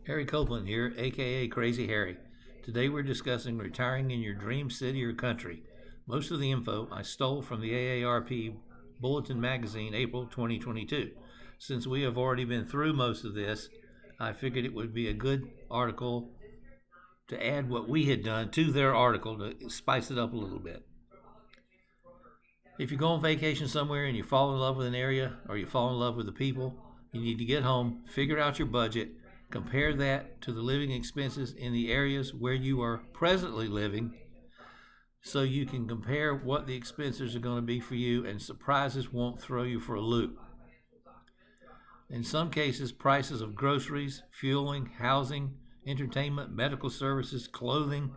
Harry Copeland here, aka Crazy Harry. Today we're discussing retiring in your dream city or country. Most of the info I stole from the AARP Bulletin Magazine, April 2022. Since we have already been through most of this, I figured it would be a good article to add what we had done to their article to spice it up a little bit. If you go on vacation somewhere and you fall in love with an area or you fall in love with the people, you need to get home, figure out your budget, compare that to the living expenses in the areas where you are presently living so you can compare what the expenses are going to be for you and surprises won't throw you for a loop. In some cases, prices of groceries, fueling, housing, entertainment, medical services, clothing,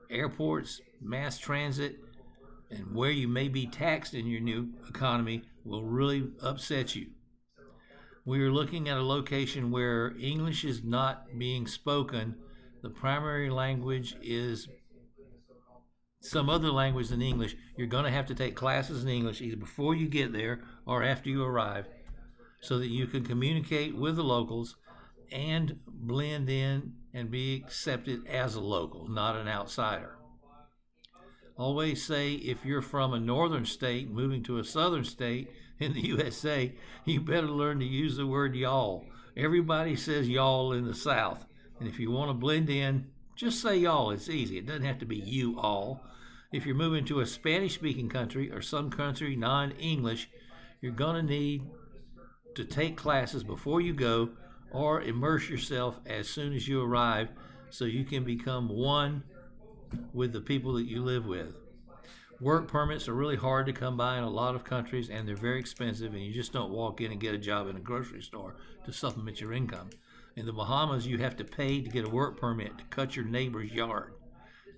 airports, mass transit, and where you may be taxed in your new economy will really upset you. We are looking at a location where English is not being spoken. The primary language is some other language than English. You're going to have to take classes in English either before you get there or after you arrive so that you can communicate with the locals and blend in and be accepted as a local, not an outsider. Always say if you're from a northern state moving to a southern state in the USA, you better learn to use the word y'all. Everybody says y'all in the South. And if you want to blend in, just say y'all. It's easy. It doesn't have to be you all. If you're moving to a Spanish-speaking country or some country non-English, you're going to need to take classes before you go or immerse yourself as soon as you arrive so you can become one with the people that you live with. Work permits are really hard to come by in a lot of countries and they're very expensive, and you just don't walk in and get a job in a grocery store to supplement your income. In the Bahamas, you have to pay to get a work permit to cut your neighbor's yard.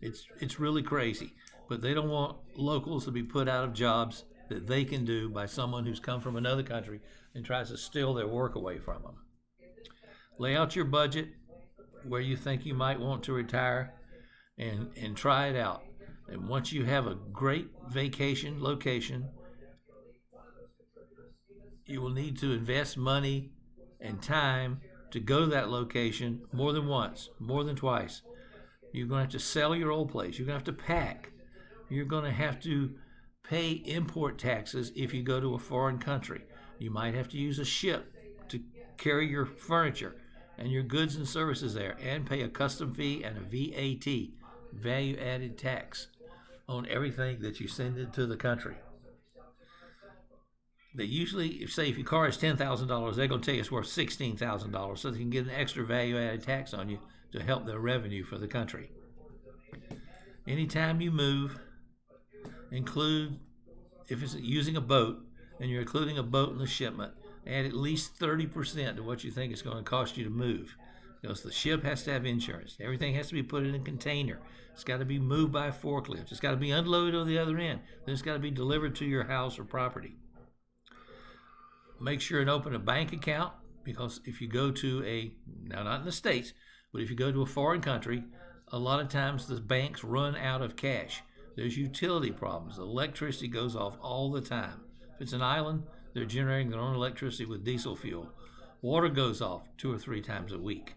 It's really crazy, but they don't want locals to be put out of jobs that they can do by someone who's come from another country and tries to steal their work away from them. Lay out your budget where you think you might want to retire and try it out. And once you have a great vacation location, you will need to invest money and time to go to that location more than once, more than twice. You're going to have to sell your old place. You're going to have to pack. You're going to have to pay import taxes if you go to a foreign country. You might have to use a ship to carry your furniture and your goods and services there and pay a custom fee and a VAT, value added tax, on everything that you send into the country. They usually, say if your car is $10,000, they're going to tell you it's worth $16,000 so they can get an extra value added tax on you to help their revenue for the country. Anytime you move, include, if it's using a boat and you're including a boat in the shipment, add at least 30% to what you think it's going to cost you to move. Because the ship has to have insurance. Everything has to be put in a container. It's got to be moved by a forklift. It's got to be unloaded on the other end. Then it's got to be delivered to your house or property. Make sure and open a bank account, because if you go to now not in the States, but if you go to a foreign country, a lot of times the banks run out of cash. There's utility problems. Electricity goes off all the time. If it's an island, they're generating their own electricity with diesel fuel. Water goes off 2 or 3 times a week.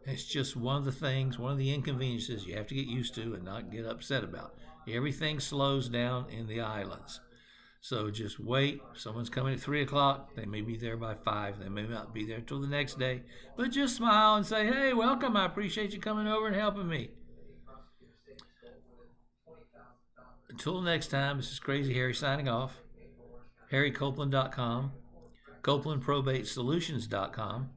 It's just one of the things, one of the inconveniences you have to get used to and not get upset about. Everything slows down in the islands. So just wait. If someone's coming at 3 o'clock, they may be there by 5. They may not be there till the next day. But just smile and say, hey, welcome. I appreciate you coming over and helping me. Until next time, this is Crazy Harry signing off. HarryCopeland.com, CopelandProbateSolutions.com,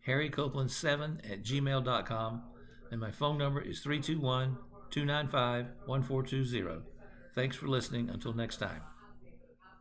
HarryCopeland7@gmail.com, and my phone number is 321-295-1420. Thanks for listening. Until next time.